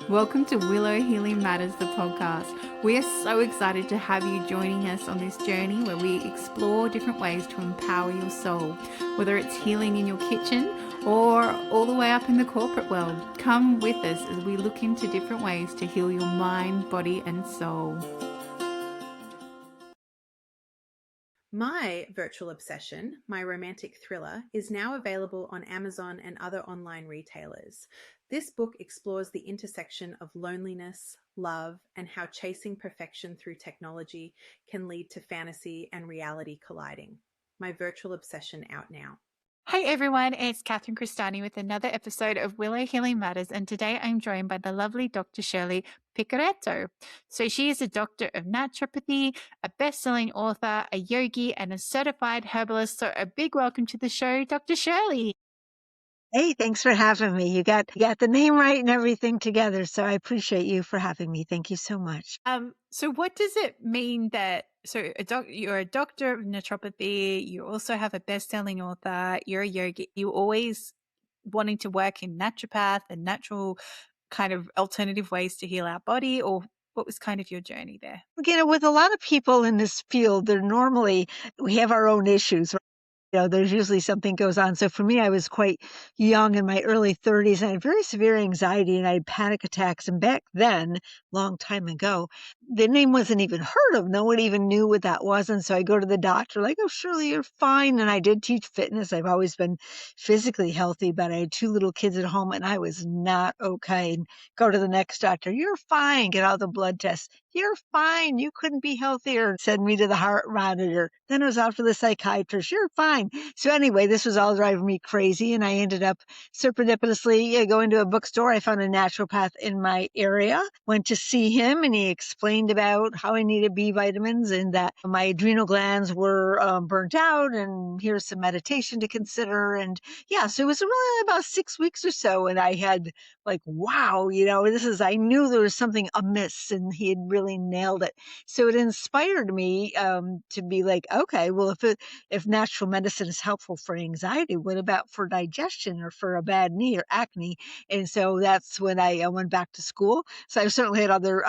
Welcome to Willow Healing Matters, the podcast. We are so excited to have you joining us on this journey where we explore different ways to empower your soul, whether it's healing in your kitchen or all the way up in the corporate world. Come with us as we look into different ways to heal your mind, body, and soul. My virtual obsession, my romantic thriller, is now available on Amazon and other online retailers. This book explores the intersection of loneliness, love, and how chasing perfection through technology can lead to fantasy and reality colliding. My virtual obsession out now. Hi everyone, it's Catherine Crestani with another episode of Willow Healing Matters, and today I'm joined by the lovely Dr. Shirley Piccarreto. So she is a doctor of naturopathy, a best-selling author, a yogi, and a certified herbalist. So a big welcome to the show, Dr. Shirley. Hey, thanks for having me. You got the name right and everything together, so I appreciate you for having me. Thank you so much. So what does it mean that you're a doctor of naturopathy, you also have a best-selling author, you're a yogi, you always wanting to work in naturopath and natural kind of alternative ways to heal our body, or what was kind of your journey there? With a lot of people in this field, we have our own issues. There's usually something goes on. So for me, I was quite young in my early 30s and I had very severe anxiety and I had panic attacks. And back then, long time ago, the name wasn't even heard of. No one even knew what that was. And so I go to the doctor like, oh, Shirley, you're fine. And I did teach fitness. I've always been physically healthy, but I had 2 little kids at home and I was not okay. And go to the next doctor. You're fine. Get all the blood tests. You're fine. You couldn't be healthier. Send me to the heart monitor. Then it was out to the psychiatrist. You're fine. So anyway, this was all driving me crazy. And I ended up serendipitously going to a bookstore. I found a naturopath in my area, went to see him, and he explained about how I needed B vitamins and that my adrenal glands were burnt out. And here's some meditation to consider. And yeah, so it was really about 6 weeks or so. And I had like, wow, I knew there was something amiss and he had really nailed it. So it inspired me to be like, okay, well, if natural medicine is helpful for anxiety, what about for digestion or for a bad knee or acne? And so that's when I went back to school. So I've certainly had other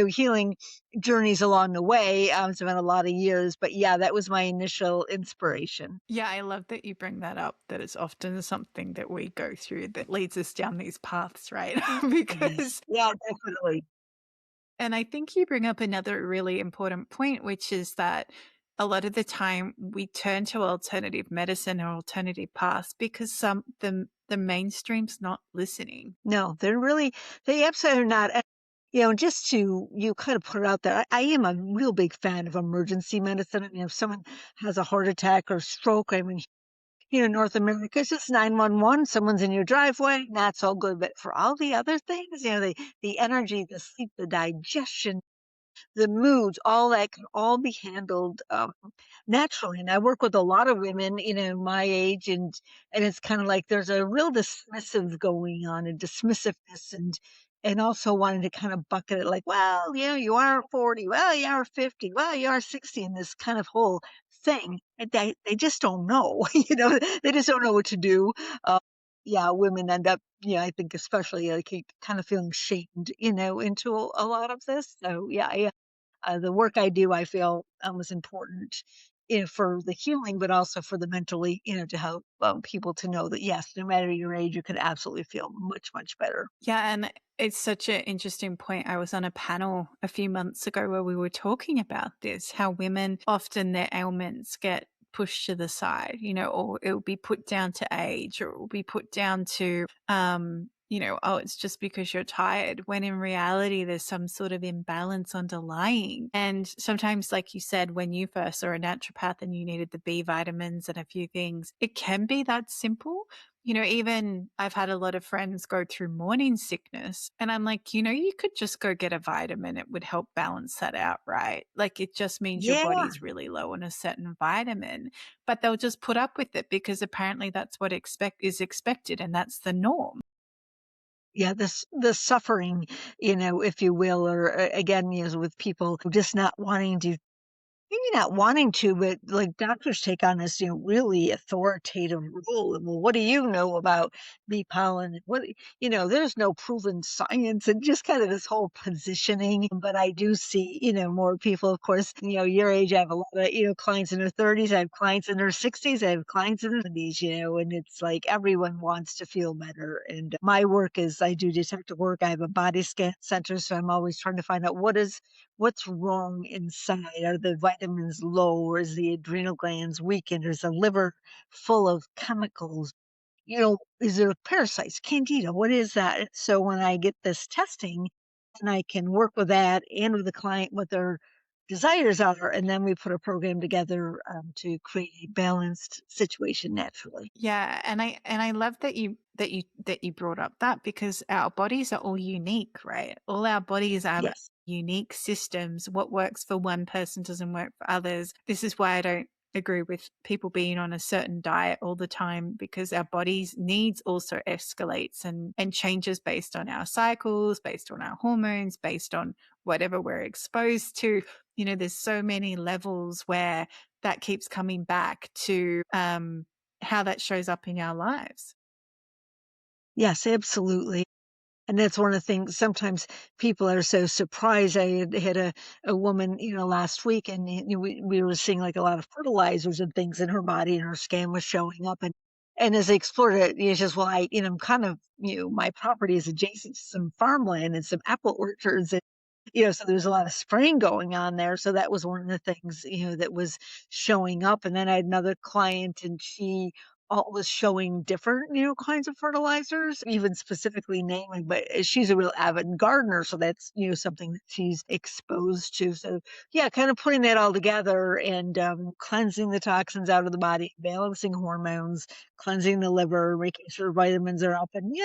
healing journeys along the way. It's been a lot of years, but yeah, that was my initial inspiration. Yeah, I love that you bring that up, that it's often something that we go through that leads us down these paths, right? Because, Yeah, definitely. and I think you bring up another really important point, which is that a lot of the time we turn to alternative medicine or alternative paths because the mainstream's not listening. No, they absolutely are not. And, just to you kind of put it out there, I am a real big fan of emergency medicine. If someone has a heart attack or stroke, I mean, North America, it's just 911. Someone's in your driveway, that's all good. But for all the other things, the energy, the sleep, the digestion, the moods, all that can all be handled naturally. And I work with a lot of women, my age, and it's kind of like there's a real dismissive going on, a dismissiveness, and also wanting to kind of bucket it like, well, you are 40, well, you are 50, well, you are 60, and this kind of whole thing. And they just don't know, they just don't know what to do. Uh, yeah, women end up, I think especially like kind of feeling shamed, into a lot of this. So yeah, the work I do, I feel is important for the healing, but also for the mentally, to help people to know that, yes, no matter your age, you can absolutely feel much, much better. Yeah, and it's such an interesting point. I was on a panel a few months ago where we were talking about this, how women often their ailments get pushed to the side, or it will be put down to age, or it will be put down to, oh, it's just because you're tired, when in reality, there's some sort of imbalance underlying. And sometimes, like you said, when you first saw a naturopath and you needed the B vitamins and a few things, it can be that simple. Even I've had a lot of friends go through morning sickness, and I'm like, you could just go get a vitamin. It would help balance that out, right? Like it just means your Yeah. body's really low on a certain vitamin, but they'll just put up with it because apparently that's what is expected, and that's the norm. Yeah, the suffering, if you will, or again, with people just not wanting to maybe not wanting to, but like doctors take on this, really authoritative role. And, well, what do you know about bee pollen? What, there's no proven science and just kind of this whole positioning. But I do see, more people, of course, your age. I have a lot of, clients in their 30s. I have clients in their 60s. I have clients in their 70s, and it's like everyone wants to feel better. And my work is I do detective work. I have a body scan center. So I'm always trying to find out what's wrong inside. Are the vitamins low, or is the adrenal glands weakened, or is the liver full of chemicals? Is there parasites, candida? What is that? So when I get this testing, and I can work with that and with the client, what their desires are, and then we put a program together to create a balanced situation naturally. Yeah, and I love that you brought up that, because our bodies are all unique, right? All our bodies have Yes, unique systems. What works for one person doesn't work for others. This is why I don't agree with people being on a certain diet all the time, because our body's needs also escalates and changes based on our cycles, based on our hormones, based on whatever we're exposed to. There's so many levels where that keeps coming back to how that shows up in our lives. yes, absolutely. And that's one of the things sometimes people are so surprised. I had a woman, last week, and we were seeing like a lot of fertilizers and things in her body, and her scan was showing up. And as I explored it, she says, well, I'm kind of, my property is adjacent to some farmland and some apple orchards. And, so there's a lot of spraying going on there. So that was one of the things, that was showing up. And then I had another client, and she was showing different, kinds of fertilizers, even specifically naming, but she's a real avid gardener. So that's, something that she's exposed to. So yeah, kind of putting that all together and cleansing the toxins out of the body, balancing hormones, cleansing the liver, making sure vitamins are up, and,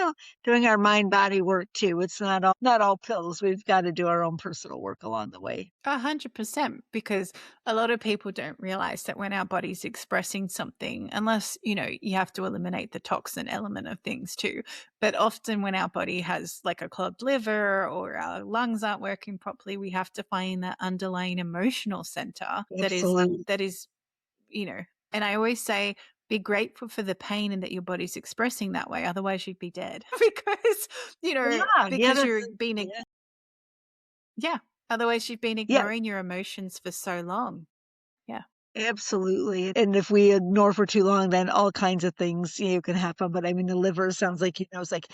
doing our mind body work too. It's not all pills. We've got to do our own personal work along the way. 100%, because a lot of people don't realize that when our body's expressing something, unless, you have to eliminate the toxin element of things too. But often when our body has like a clogged liver or our lungs aren't working properly, we have to find that underlying emotional center that is, Absolutely. that is, and I always say, be grateful for the pain and that your body's expressing that way. Otherwise you'd be dead because, Yeah, yeah, because that's you're being, yeah. yeah. Otherwise, you've been Yeah, ignoring your emotions for so long. Yeah. absolutely. And if we ignore for too long, then all kinds of things, can happen. But I mean, the liver sounds like, it's like,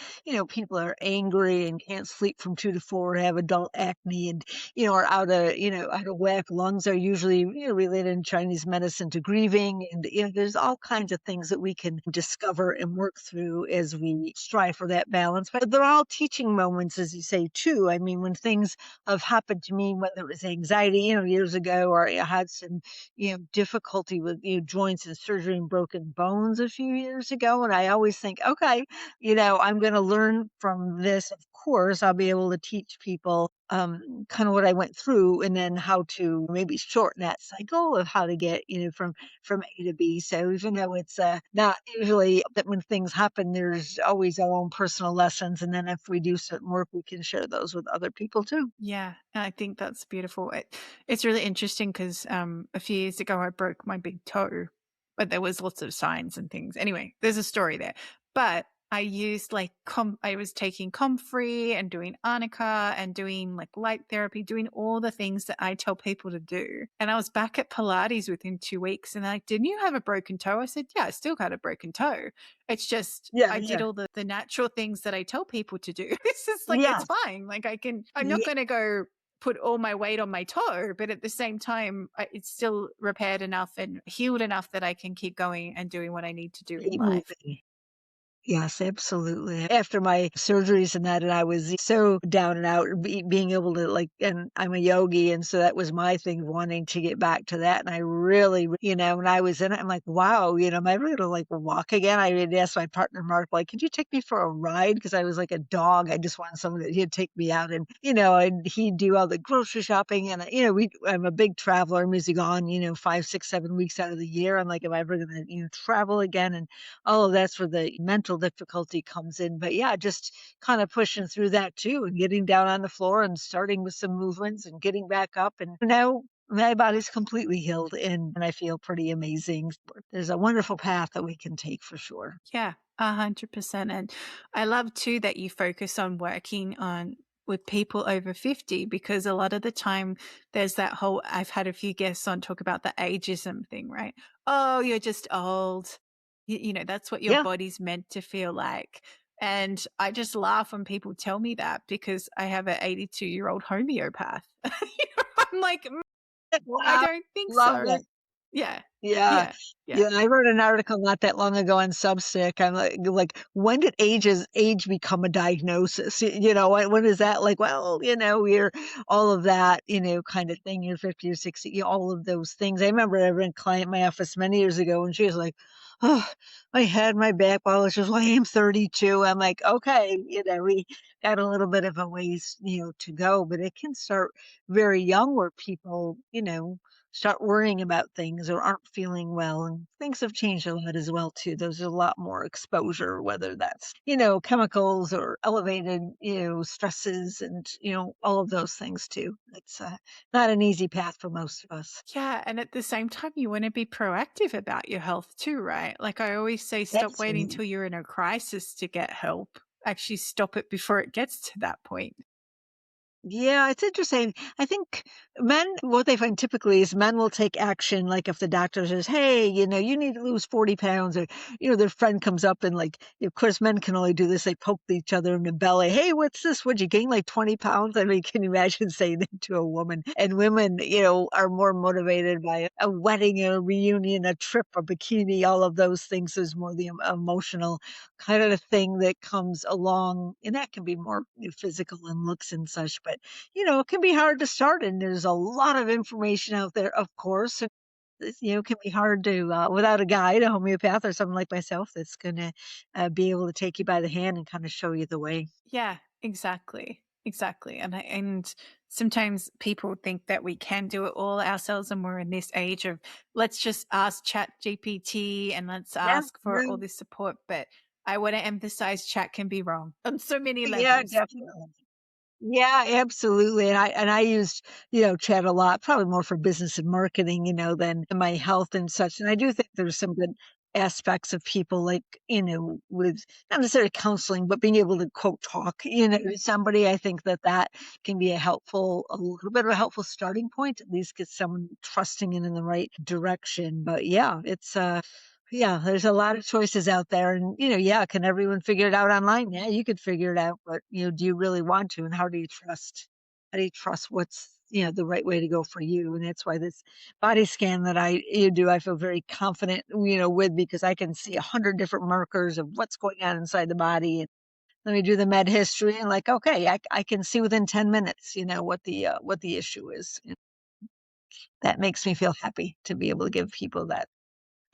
people are angry and can't sleep from 2 to 4, have adult acne, and, are out of whack. Lungs are usually, related in Chinese medicine to grieving. And, there's all kinds of things that we can discover and work through as we strive for that balance. But they're all teaching moments, as you say, too. I mean, when things have happened to me, whether it was anxiety, years ago, or I had some, difficulty with, joints and surgery and broken bones a few years ago. And I always think, okay, I'm going to learn from this. Of course, I'll be able to teach people kind of what I went through, and then how to maybe shorten that cycle of how to get, from A to B. So even though it's not usually that when things happen, there's always our own personal lessons. And then if we do certain work, we can share those with other people too. Yeah. I think that's beautiful. It's really interesting because a few years ago, I broke my big toe, but there was lots of signs and things. Anyway, there's a story there. But I used I was taking comfrey and doing arnica and doing like light therapy, doing all the things that I tell people to do. And I was back at Pilates within 2 weeks, and they're like, didn't you have a broken toe? I said, yeah, I still got a broken toe. It's just Yeah, I did yeah, all the natural things that I tell people to do. It's just like, yeah, it's fine. Like I'm not yeah, going to go put all my weight on my toe, but at the same time, it's still repaired enough and healed enough that I can keep going and doing what I need to do in keep life. moving. Yes, absolutely. After my surgeries and that, and I was so down and out, being able to and I'm a yogi, and so that was my thing, wanting to get back to that. And I really, when I was in it, I'm like, wow, am I ever gonna walk again? I would ask my partner Mark, like, could you take me for a ride? Because I was like a dog. I just wanted someone that he'd take me out, and and he'd do all the grocery shopping, and I'm a big traveler. I'm usually gone, 5, 6, 7 weeks out of the year. I'm like, am I ever gonna travel again? And oh, that's where the mental difficulty comes in. But yeah, just kind of pushing through that too, and getting down on the floor and starting with some movements and getting back up. And now My body's completely healed, and I feel pretty amazing. There's a wonderful path that we can take for sure. Yeah, 100%. And I love too that you focus on working on with people over 50, because a lot of the time there's that whole, I've had a few guests on talk about the ageism thing, right? Oh, you're just old. That's what your Yeah. body's meant to feel like. And I just laugh when people tell me that, because I have an 82-year-old homeopath. I'm like, I Wow. don't think Love so. that. Yeah. Yeah. Yeah. Yeah. Yeah, I wrote an article not that long ago on Substack. I'm like, when did age become a diagnosis? When is that like, well, we're all of that, kind of thing. You're 50 or 60, all of those things. I remember I had a client in my office many years ago, and she was like, oh, my head, my back, well, it's just, well, I am 32. I'm like, okay, we got a little bit of a ways, to go, but it can start very young where people, start worrying about things or aren't feeling well. And things have changed a lot as well too. There's a lot more exposure, whether that's, chemicals or elevated, stresses and, all of those things too. It's not an easy path for most of us. Yeah, and at the same time, you want to be proactive about your health too, right? Like I always say, stop waiting Absolutely. till you're in a crisis to get help. Actually, stop it before it gets to that point. Yeah, it's interesting. I think what they find typically is men will take action. Like if the doctor says, hey, you need to lose 40 pounds, or, their friend comes up and like, of course, men can only do this. They poke each other in the belly. Hey, what's this? Would you gain like 20 pounds? I mean, can you imagine saying that to a woman? And women, are more motivated by a wedding, a reunion, a trip, a bikini, all of those things. Is more the emotional kind of thing that comes along. And that can be more physical and looks and such. But it can be hard to start, and there's a lot of information out there, of course. And it can be hard to, without a guide, a homeopath or someone like myself that's going to be able to take you by the hand and kind of show you the way. Yeah, exactly. Exactly. And sometimes people think that we can do it all ourselves, and we're in this age of let's just ask Chat GPT and let's Yeah, ask for all yeah, this support. But I want to emphasize chat can be wrong on so many yeah, levels. definitely. Yeah, absolutely. And I used, chat a lot, probably more for business and marketing, than my health and such. And I do think there's some good aspects of people like, with not necessarily counseling, but being able to quote talk, to somebody. I think that can be a little bit of a helpful starting point, at least get someone trusting in the right direction. But yeah, yeah, there's a lot of choices out there. And, yeah, can everyone figure it out online? Yeah, you could figure it out, but, do you really want to? And how do you trust? How do you trust what's, the right way to go for you? And that's why this body scan that do, I feel very confident, with, because I can see 100 different markers of what's going on inside the body. And let me do the med history and like, okay, I can see within 10 minutes, what the issue is. And that makes me feel happy to be able to give people that,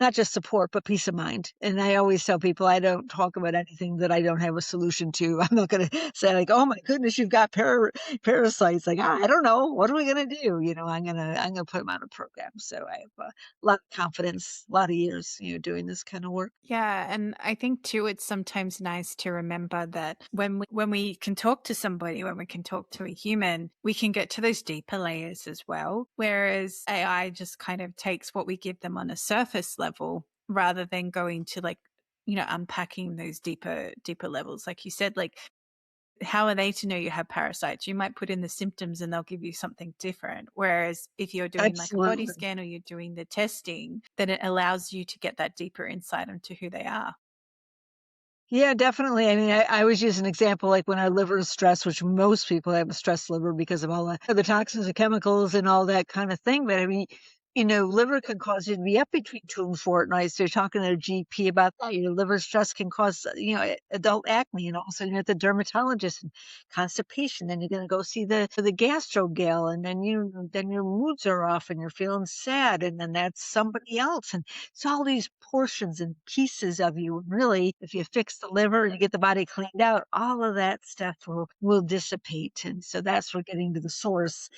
not just support, but peace of mind. And I always tell people I don't talk about anything that I don't have a solution to. I'm not going to say like, "Oh my goodness, you've got parasites." Like, I don't know, what are we going to do? I'm gonna put them on a program. So I have a lot of confidence, a lot of years, doing this kind of work. Yeah, and I think too, it's sometimes nice to remember that when we can talk to somebody, when we can talk to a human, we can get to those deeper layers as well. Whereas AI just kind of takes what we give them on a surface level rather than going to like, unpacking those deeper levels. Like you said, like how are they to know you have parasites? You might put in the symptoms and they'll give you something different. Whereas if you're doing like a body Absolutely. scan or you're doing the testing, then it allows you to get that deeper insight into who they are. Yeah, definitely. I mean, I always use an example like when our liver is stressed, which most people have a stressed liver because of all the toxins and chemicals and all that kind of thing. But I mean, liver can cause you to be up between 2 and 4 nights. So you're talking to a GP about that. Your liver stress can cause, adult acne, and also you're at the dermatologist and constipation. Then you're going to go see the gastro gal, and then your moods are off and you're feeling sad, and then that's somebody else. And it's all these portions and pieces of you. And really, if you fix the liver and you get the body cleaned out, all of that stuff will dissipate. And so that's where getting to the source,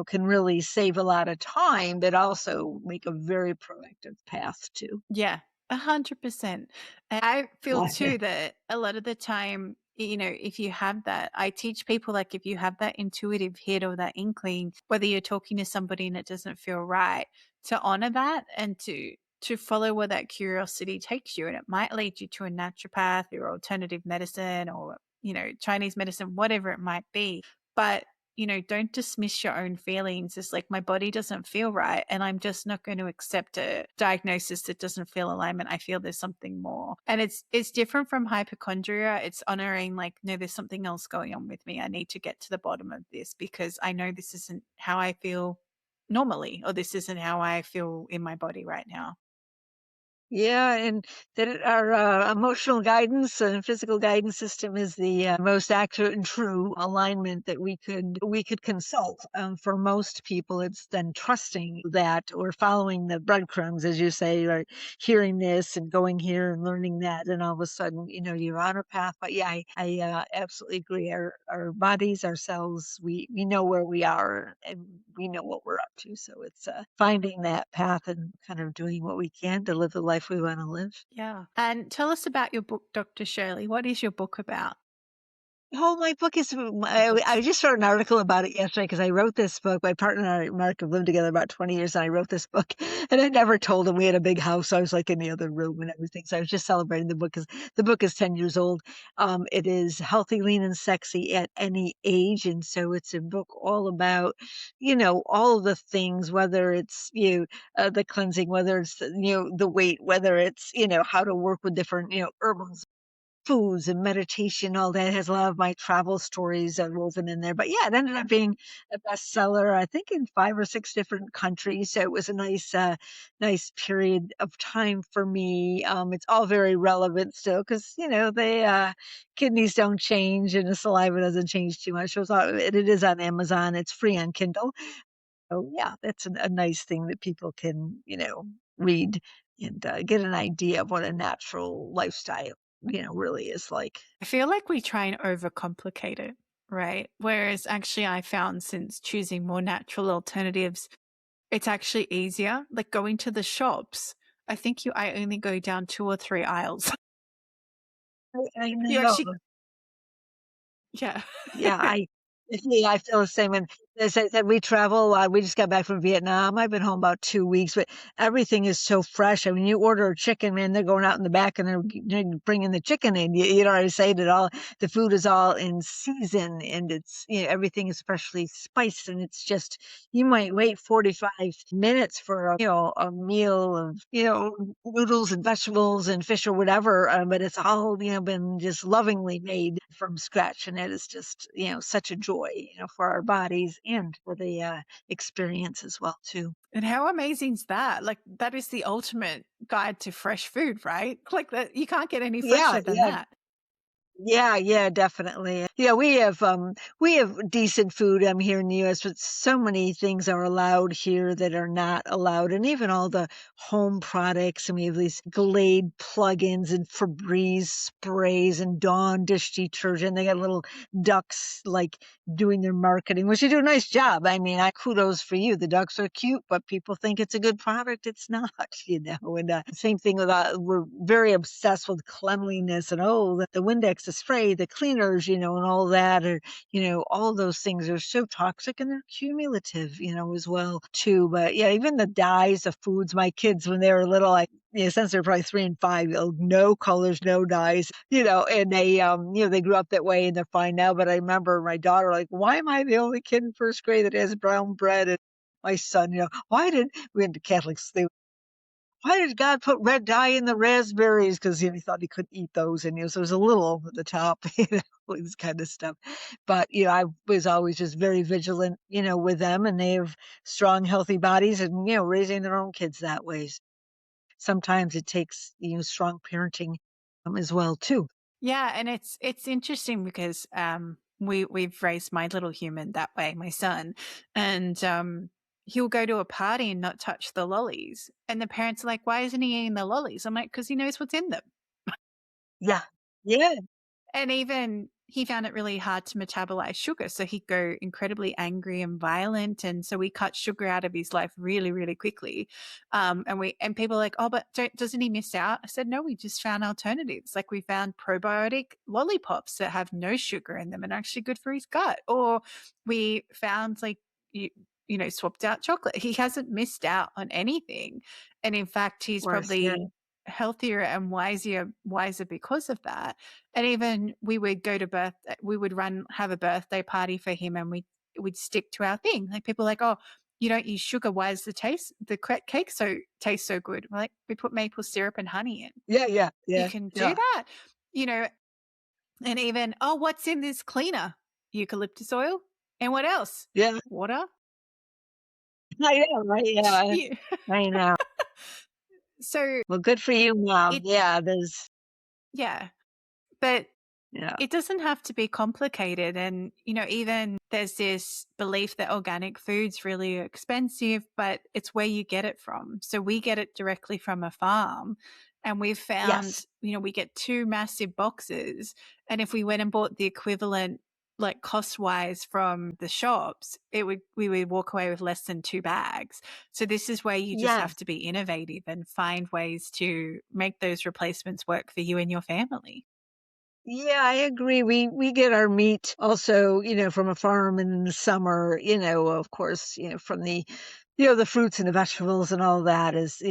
can really save a lot of time, but also make a very proactive path too. Yeah, 100%. And I feel too that a lot of the time if you have that, I teach people, like, if you have that intuitive hit or that inkling, whether you're talking to somebody and it doesn't feel right, to honor that and to follow where that curiosity takes you. And it might lead you to a naturopath or alternative medicine or, Chinese medicine, whatever it might be. But don't dismiss your own feelings. It's like, my body doesn't feel right, and I'm just not going to accept a diagnosis that doesn't feel alignment. I feel there's something more. And it's different from hypochondria. It's honoring, like, no, there's something else going on with me. I need to get to the bottom of this because I know this isn't how I feel normally, or this isn't how I feel in my body right now. Yeah, and that our emotional guidance and physical guidance system is the most accurate and true alignment that we could consult. For most people, it's then trusting that or following the breadcrumbs, as you say, or hearing this and going here and learning that, and all of a sudden, you're on a path. But yeah, I absolutely agree. Our bodies, ourselves, we know where we are and we know what we're up to. So it's finding that path and kind of doing what we can to live the life we want to live. Yeah. And tell us about your book, Dr. Shirley. What is your book about? Oh, my book is. I Books. just wrote an article about it yesterday because I wrote this book. My partner and I, Mark, have lived together about 20 years, and I wrote this book. And I never told him we had a big house. So I was like in the other room and everything. So I was just celebrating the book because the book is 10 years old. It is Healthy, Lean, and Sexy at Any Age. And so it's a book all about, all of the things, whether it's, the cleansing, whether it's, the weight, whether it's, how to work with different, herbals, foods and meditation, all that. It has a lot of my travel stories woven in there. But yeah, it ended up being a bestseller, I think, in 5 or 6 different countries. So it was a nice period of time for me. It's all very relevant still because they kidneys don't change and the saliva doesn't change too much. So it is on Amazon. It's free on Kindle. So yeah, that's a nice thing that people can read and get an idea of what a natural lifestyle really is like. I feel like we try and overcomplicate it, right? Whereas actually, I found, since choosing more natural alternatives, it's actually easier. Like going to the shops, I only go down 2 or 3 aisles. I You know. actually, yeah. Yeah, I feel the same. And as I said, we travel a lot. We just got back from Vietnam. I've been home about 2 weeks, but everything is so fresh. I mean, you order a chicken, man, they're going out in the back and they're bringing the chicken in. You know what I say? That all the food is all in season and it's, everything is freshly spiced. And it's just, you might wait 45 minutes for a meal of, noodles and vegetables and fish or whatever. But it's all, been just lovingly made from scratch. And it is just, such a joy, for our bodies and for the experience as well, too. And how amazing is that? Like, that is the ultimate guide to fresh food, right? Like, that, you can't get any Yeah, fresher than yeah. that. Yeah, definitely. Yeah, we have decent food here in the US, but so many things are allowed here that are not allowed. And even all the home products, and we have these Glade plugins and Febreze sprays and Dawn dish detergent. They got little ducks like doing their marketing, which they do a nice job. I mean, I kudos for you. The ducks are cute, but people think it's a good product. It's not, And same thing with we're very obsessed with cleanliness and the Windex, the spray, the cleaners, and all that, or all those things are so toxic and they're cumulative, as well too. But yeah, even the dyes of foods. My kids, when they were little, since they're probably 3 and 5, no colors, no dyes, and they grew up that way and they're fine now. But I remember my daughter, like, why am I the only kid in first grade that has brown bread? And my son, why did we went to Catholics? Why did God put red dye in the raspberries? Because he thought he couldn't eat those, and so it was a little over the top, this kind of stuff. But I was always just very vigilant, with them, and they have strong, healthy bodies, and raising their own kids that way. Sometimes it takes strong parenting as well too. Yeah, and it's interesting because we've raised my little human that way, my son, and he'll go to a party and not touch the lollies, and the parents are like, "Why isn't he eating the lollies?" I'm like, "Because he knows what's in them." Yeah, yeah, And even he found it really hard to metabolize sugar. So he'd go incredibly angry and violent. And so we cut sugar out of his life really, really quickly. And people are like, oh, but doesn't he miss out? I said, no, we just found alternatives. Like we found probiotic lollipops that have no sugar in them and are actually good for his gut. Or we found like, swapped out chocolate. He hasn't missed out on anything. And in fact, he's Worse, yeah. probably healthier and wiser because of that. And even we would have a birthday party for him, and we'd stick to our thing. Like people are like, oh, you don't use sugar. Why does the cake taste so good? We're like, we put maple syrup and honey in. Yeah. You can do that, and even, oh, what's in this cleaner? Eucalyptus oil. And what else? Yeah. Water. I know, right? Yeah. Yeah. I know. So, Well, good for you, Mom. Yeah, but yeah. it doesn't have to be complicated. And, even there's this belief that organic food's really expensive, but it's where you get it from. So we get it directly from a farm, and we've found, Yes. we get 2 massive boxes. And if we went and bought the equivalent, like cost wise from the shops, we would walk away with less than 2 bags. So this is where you just Yeah. have to be innovative and find ways to make those replacements work for you and your family. Yeah, I agree. We get our meat also, from a farm in the summer, of course, from the fruits and the vegetables and all that is,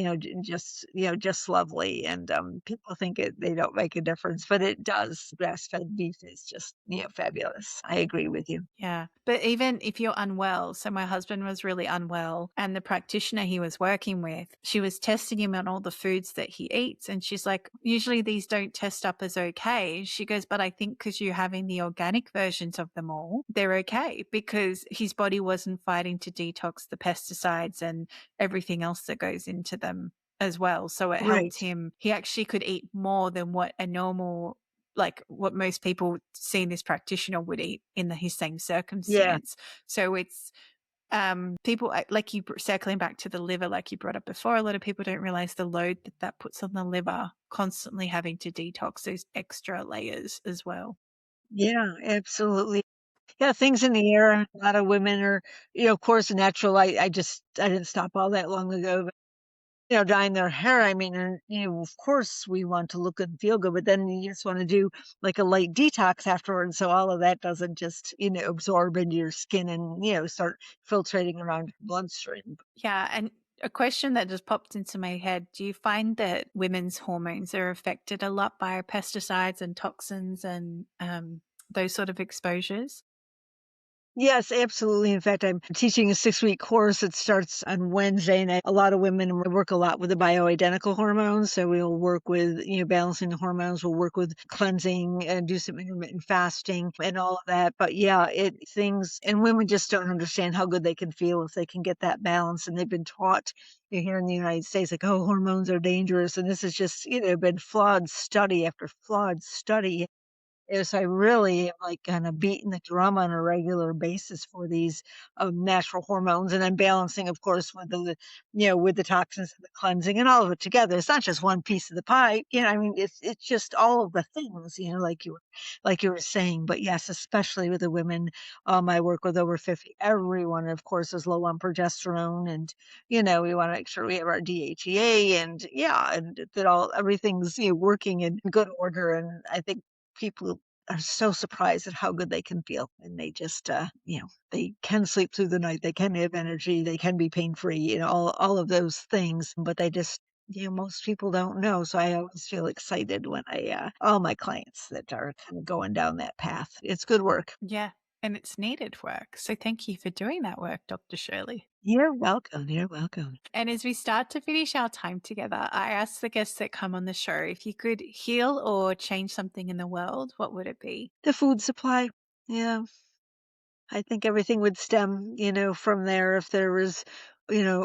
just lovely. And people think they don't make a difference, but it does. Grass-fed beef is just, fabulous. I agree with you. Yeah. But even if you're unwell, so my husband was really unwell, and the practitioner he was working with, she was testing him on all the foods that he eats. And she's like, usually these don't test up as okay. She goes, but I think because you're having the organic versions of them all, they're okay, because his body wasn't fighting to detox the pesticides and everything else that goes into them as well. So it Right. helped him. He actually could eat more than what a normal, like what most people seeing this practitioner would eat in his same circumstance. So it's people like you, circling back to the liver, like you brought up before, a lot of people don't realize the load that puts on the liver, constantly having to detox those extra layers as well. Yeah, absolutely. Yeah, things in the air. A lot of women are, of course, natural. I didn't stop all that long ago. Dyeing their hair. I mean, and, of course we want to look good and feel good, but then you just want to do like a light detox afterwards. So all of that doesn't just, absorb into your skin and, start filtrating around your bloodstream. Yeah. And a question that just popped into my head, do you find that women's hormones are affected a lot by pesticides and toxins and those sort of exposures? Yes, absolutely. In fact, I'm teaching a 6-week course that starts on Wednesday, and a lot of women work a lot with the bioidentical hormones. So we'll work with, balancing the hormones. We'll work with cleansing and do some intermittent fasting and all of that. But yeah, and women just don't understand how good they can feel if they can get that balance. And they've been taught here in the United States, like, oh, hormones are dangerous. And this has just, been flawed study after flawed study. Is I really am like kind of beating the drum on a regular basis for these natural hormones, and then balancing, of course, with with the toxins and the cleansing and all of it together. It's not just one piece of the pie, I mean, it's just all of the things, like you were saying. But yes, especially with the women, I work with over 50. Everyone, of course, is low on progesterone, and we want to make sure we have our DHEA, and and that everything's working in good order. And I think people are so surprised at how good they can feel, and they just they can sleep through the night, they can have energy, they can be pain free, all of those things. But they just, most people don't know. So I always feel excited when I all my clients that are kind of going down that path. It's good work. Yeah. And it's needed work. So thank you for doing that work, Dr. Shirley. You're welcome. You're welcome. And as we start to finish our time together, I ask the guests that come on the show, if you could heal or change something in the world, what would it be? The food supply. Yeah. I think everything would stem, from there if there was,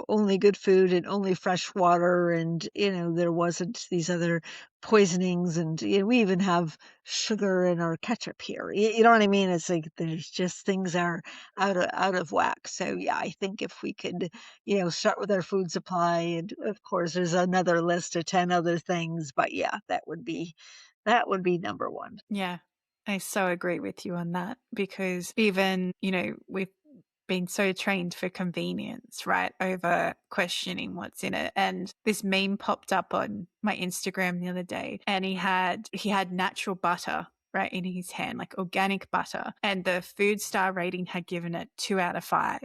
only good food and only fresh water, and, there wasn't these other poisonings. And we even have sugar in our ketchup here. You know what I mean? It's like there's just things are out of whack. So yeah, I think if we could, start with our food supply, and of course there's another list of 10 other things, but yeah, that would be number one. Yeah. I so agree with you on that because even, we've been so trained for convenience, right? Over questioning what's in it. And this meme popped up on my Instagram the other day and he had natural butter right in his hand, like organic butter. And the food star rating had given it 2 out of 5.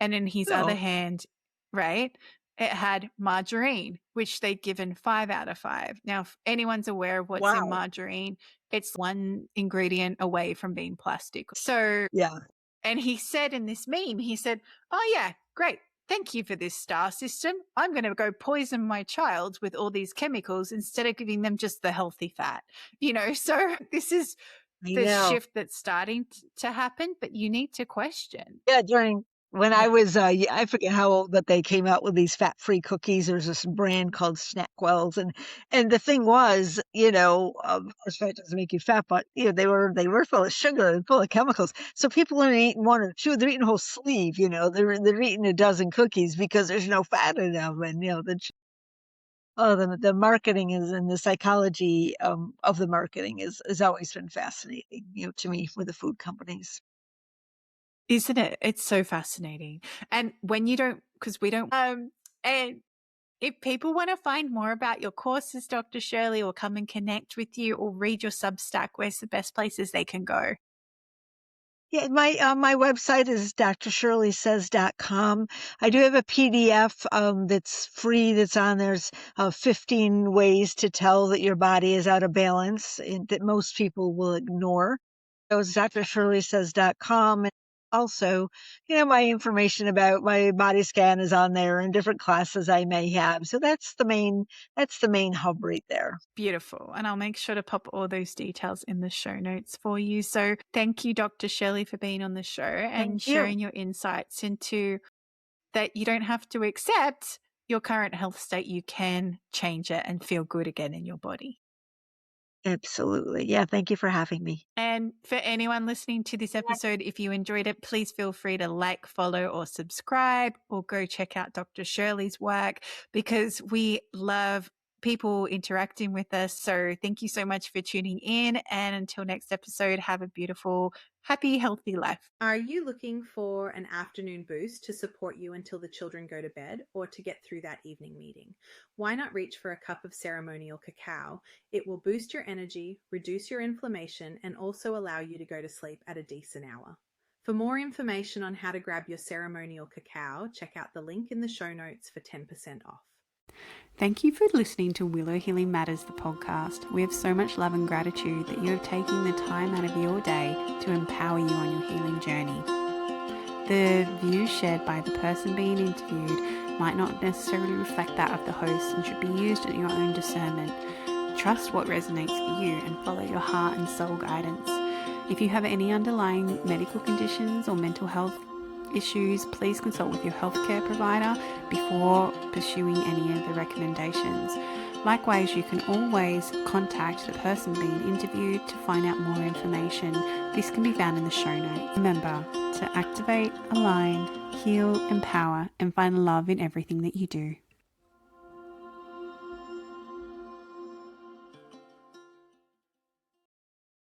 And in his other Oh, hand, right, it had margarine, which they'd given 5 out of 5. Now, if anyone's aware of what's in wow. margarine, it's one ingredient away from being plastic. So, Yeah. and he said in this meme, he said, "Oh yeah, great. Thank you for this star system. I'm going to go poison my child with all these chemicals instead of giving them just the healthy fat." So this is I the know. shift that's starting to happen, but you need to question. Yeah, when I was, I forget how old, but they came out with these fat-free cookies. There's this brand called Snackwells, and the thing was, of course, fat doesn't make you fat, but they were full of sugar and full of chemicals. So people aren't eating one or two; they're eating a whole sleeve. They're eating a dozen cookies because there's no fat in them, and the marketing is and the psychology of the marketing is always been fascinating, to me with the food companies. Isn't it? It's so fascinating. And when you don't, because we don't, and if people want to find more about your courses, Dr. Shirley, or come and connect with you or read your Substack, where's the best places they can go? Yeah, my website is drshirleysays.com. I do have a PDF that's free that's on there's 15 ways to tell that your body is out of balance and that most people will ignore. So it's drshirleysays.com. And also, my information about my body scan is on there and different classes I may have. So that's the main hub right there. Beautiful. And I'll make sure to pop all those details in the show notes for you. So thank you, Dr. Shirley, for being on the show and Thank you. sharing your insights into that you don't have to accept your current health state. You can change it and feel good again in your body. Absolutely. Yeah, thank you for having me. And for anyone listening to this episode, if you enjoyed it, please feel free to like, follow, or subscribe, or go check out Dr. Shirley's work because we love people interacting with us. So thank you so much for tuning in. And until next episode, have a beautiful, happy, healthy life. Are you looking for an afternoon boost to support you until the children go to bed or to get through that evening meeting? Why not reach for a cup of ceremonial cacao? It will boost your energy, reduce your inflammation, and also allow you to go to sleep at a decent hour. For more information on how to grab your ceremonial cacao, check out the link in the show notes for 10% off. Thank you for listening to Willow Healing Matters, the podcast. We have so much love and gratitude that you have taken the time out of your day to empower you on your healing journey. The views shared by the person being interviewed might not necessarily reflect that of the host and should be used at your own discernment. Trust what resonates for you and follow your heart and soul guidance. If you have any underlying medical conditions or mental health issues, please consult with your healthcare provider before pursuing any of the recommendations. Likewise, you can always contact the person being interviewed to find out more information. This can be found in the show notes. Remember to activate, align, heal, empower, and find love in everything that you do.